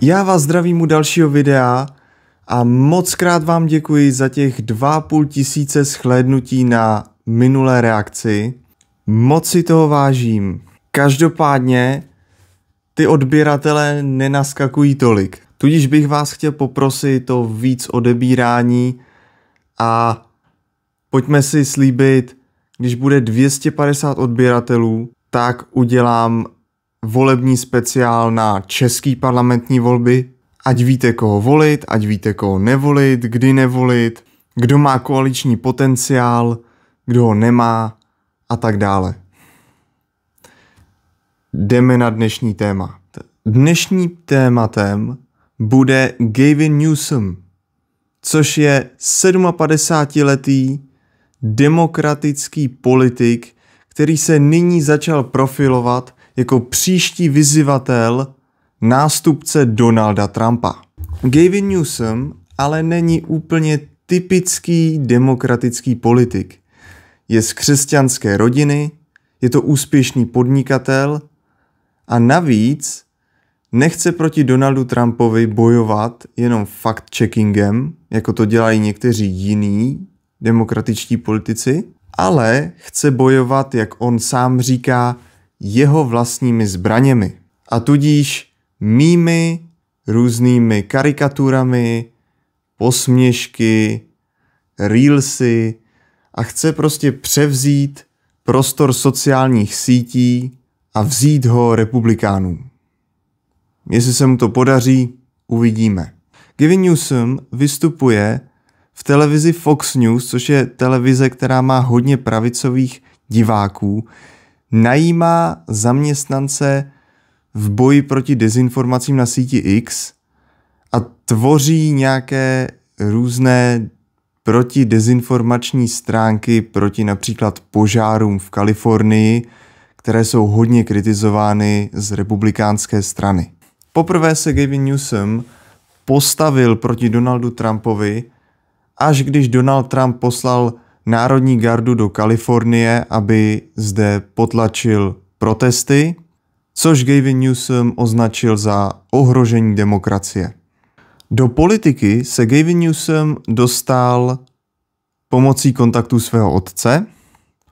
Já vás zdravím u dalšího videa a moc krát vám děkuji za těch 2,5 tisíce shlédnutí na minulé reakci. Moc si toho vážím. Každopádně ty odběratele nenaskakují tolik. Tudíž bych vás chtěl poprosit o víc odebírání a pojďme si slíbit, když bude 250 odběratelů, tak udělám volební speciál na český parlamentní volby. Ať víte, koho volit, ať víte, koho nevolit, kdy nevolit, kdo má koaliční potenciál, kdo ho nemá a tak dále. Jdeme na dnešní téma. Dnešním tématem bude Gavin Newsom, což je 57letý demokratický politik, který se nyní začal profilovat jako příští vyzývatel nástupce Donalda Trumpa. Gavin Newsom ale není úplně typický demokratický politik. Je z křesťanské rodiny, je to úspěšný podnikatel a navíc nechce proti Donaldu Trumpovi bojovat jenom fact-checkingem, jako to dělají někteří jiní demokratičtí politici, ale chce bojovat, jak on sám říká, jeho vlastními zbraněmi. A tudíž mými různými karikaturami, posměšky, reelsy a chce prostě převzít prostor sociálních sítí a vzít ho republikánům. Jestli se mu to podaří, uvidíme. Gavin Newsom vystupuje v televizi Fox News, což je televize, která má hodně pravicových diváků, najímá zaměstnance v boji proti dezinformacím na síti X a tvoří nějaké různé protidezinformační stránky proti například požárům v Kalifornii, které jsou hodně kritizovány z republikánské strany. Poprvé se Gavin Newsom postavil proti Donaldu Trumpovi, až když Donald Trump poslal Národní gardu do Kalifornie, aby zde potlačil protesty, což Gavin Newsom označil za ohrožení demokracie. Do politiky se Gavin Newsom dostal pomocí kontaktů svého otce.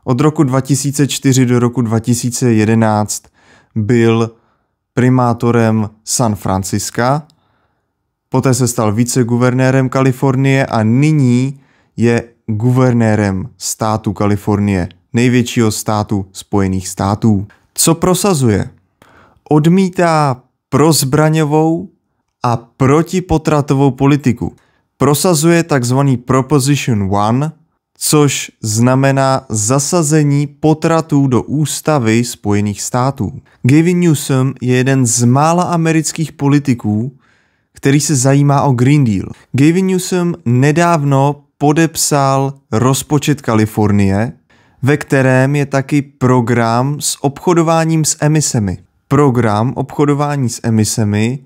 Od roku 2004 do roku 2011 byl primátorem San Francisca, poté se stal viceguvernérem Kalifornie a nyní je guvernérem státu Kalifornie, největšího státu Spojených států. Co prosazuje? Odmítá prozbraňovou a protipotratovou politiku. Prosazuje takzvaný Proposition 1, což znamená zasazení potratů do ústavy Spojených států. Gavin Newsom je jeden z mála amerických politiků, který se zajímá o Green Deal. Gavin Newsom nedávno podepsal rozpočet Kalifornie, ve kterém je taky program s obchodováním s emisemi. Program obchodování s emisemi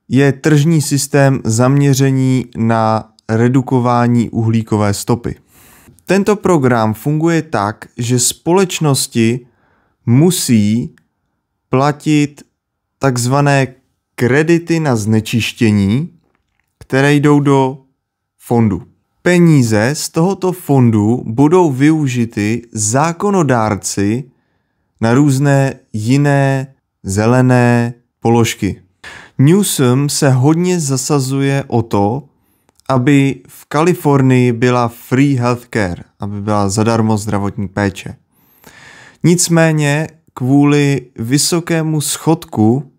je tržní systém zaměření na redukování uhlíkové stopy. Tento program funguje tak, že společnosti musí platit takzvané kredity na znečištění, které jdou do fondu. Peníze z tohoto fondu budou využity zákonodárci na různé jiné zelené položky. Newsom se hodně zasazuje o to, aby v Kalifornii byla free healthcare, aby byla zadarmo zdravotní péče. Nicméně kvůli vysokému schodku,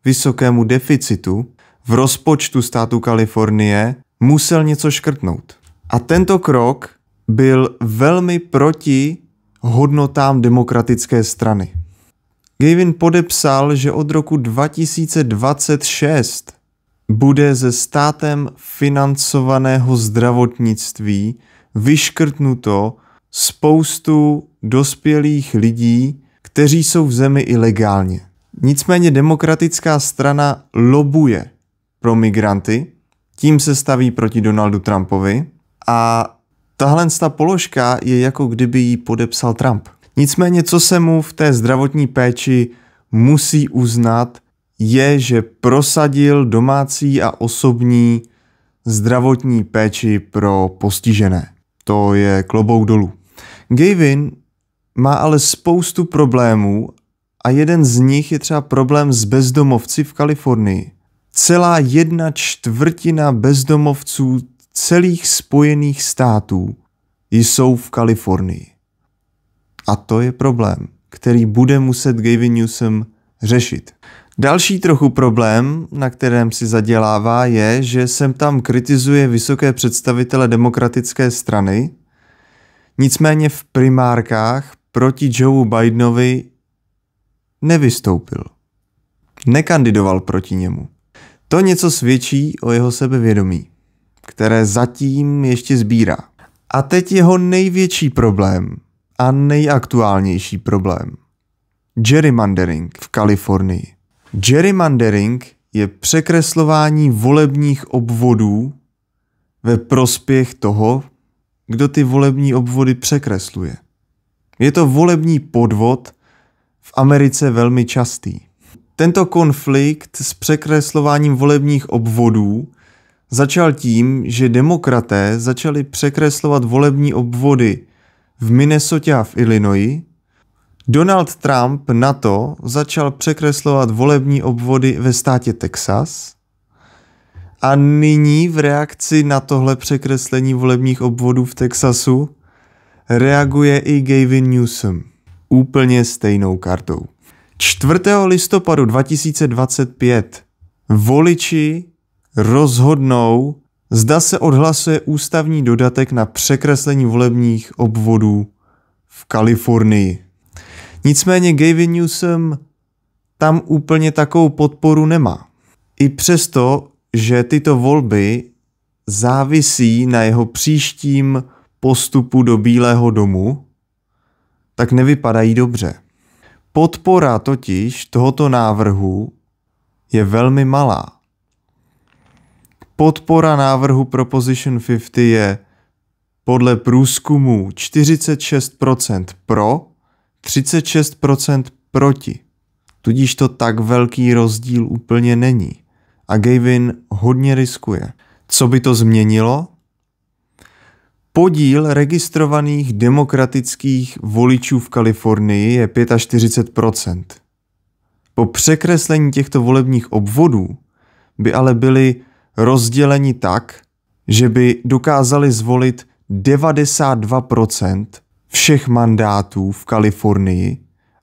vysokému deficitu v rozpočtu státu Kalifornie musel něco škrtnout. A tento krok byl velmi proti hodnotám demokratické strany. Gavin podepsal, že od roku 2026 bude ze státem financovaného zdravotnictví vyškrtnuto spoustu dospělých lidí, kteří jsou v zemi ilegálně. Nicméně demokratická strana lobuje pro migranty, tím se staví proti Donaldu Trumpovi a tahle položka je jako kdyby ji podepsal Trump. Nicméně, co se mu v té zdravotní péči musí uznat, je, že prosadil domácí a osobní zdravotní péči pro postižené. To je klobouk dolů. Gavin má ale spoustu problémů a jeden z nich je třeba problém s bezdomovci v Kalifornii. Celá 1/4 bezdomovců celých Spojených států jsou v Kalifornii. A to je problém, který bude muset Gavin Newsom řešit. Další trochu problém, na kterém si zadělává, je, že sem tam kritizuje vysoké představitele demokratické strany, nicméně v primárkách proti Joe Bidenovi nevystoupil. Nekandidoval proti němu. To něco svědčí o jeho sebevědomí, které zatím ještě sbírá. A teď jeho největší problém a nejaktuálnější problém. Gerrymandering v Kalifornii. Gerrymandering je překreslování volebních obvodů ve prospěch toho, kdo ty volební obvody překresluje. Je to volební podvod v Americe velmi častý. Tento konflikt s překreslováním volebních obvodů začal tím, že demokraté začali překreslovat volební obvody v Minnesotě a v Illinois. Donald Trump na to začal překreslovat volební obvody ve státě Texas a nyní v reakci na tohle překreslení volebních obvodů v Texasu reaguje i Gavin Newsom úplně stejnou kartou. 4. listopadu 2025 voliči rozhodnou, zda se odhlasuje ústavní dodatek na překreslení volebních obvodů v Kalifornii. Nicméně Gavin Newsom tam úplně takovou podporu nemá. I přesto, že tyto volby závisí na jeho příštím postupu do Bílého domu, tak nevypadají dobře. Podpora totiž tohoto návrhu je velmi malá. Podpora návrhu Proposition 50 je podle průzkumu 46% pro, 36% proti. Tudíž to tak velký rozdíl úplně není. A Gavin hodně riskuje. Co by to změnilo? Podíl registrovaných demokratických voličů v Kalifornii je 45%. Po překreslení těchto volebních obvodů by ale byli rozděleni tak, že by dokázali zvolit 92% všech mandátů v Kalifornii,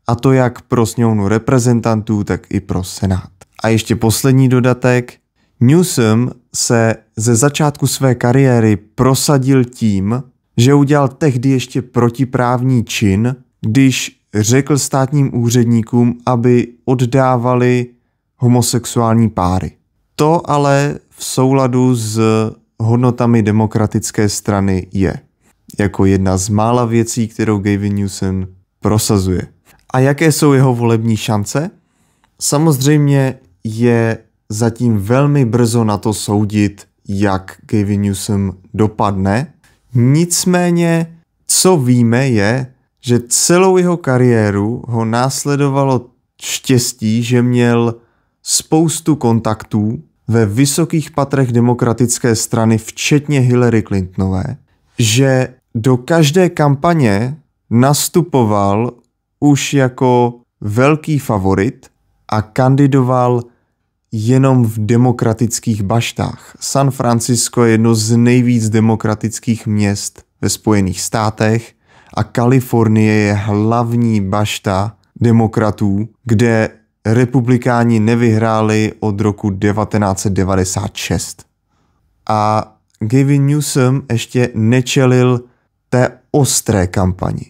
a to jak pro sněmovnu reprezentantů, tak i pro senát. A ještě poslední dodatek. Newsom se ze začátku své kariéry prosadil tím, že udělal tehdy ještě protiprávní čin, když řekl státním úředníkům, aby oddávali homosexuální páry. To ale v souladu s hodnotami demokratické strany je. Jako jedna z mála věcí, kterou Gavin Newsom prosazuje. A jaké jsou jeho volební šance? Samozřejmě je zatím velmi brzo na to soudit, jak Gavin Newsom dopadne. Nicméně, co víme je, že celou jeho kariéru ho následovalo štěstí, že měl spoustu kontaktů ve vysokých patrech demokratické strany, včetně Hillary Clintonové, že do každé kampaně nastupoval už jako velký favorit a kandidoval jenom v demokratických baštách. San Francisco je jedno z nejvíc demokratických měst ve Spojených státech a Kalifornie je hlavní bašta demokratů, kde republikáni nevyhráli od roku 1996. A Gavin Newsom ještě nečelil té ostré kampani,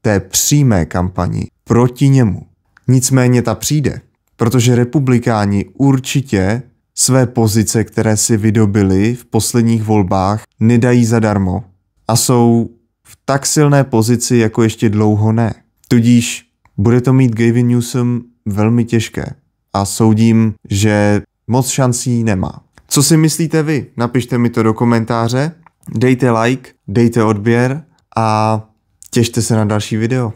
té přímé kampani proti němu. Nicméně ta přijde, protože republikáni určitě své pozice, které si vydobili v posledních volbách, nedají zadarmo a jsou v tak silné pozici, jako ještě dlouho ne. Tudíž bude to mít Gavin Newsom velmi těžké a soudím, že moc šancí nemá. Co si myslíte vy? Napište mi to do komentáře, dejte like, dejte odběr a těšte se na další video.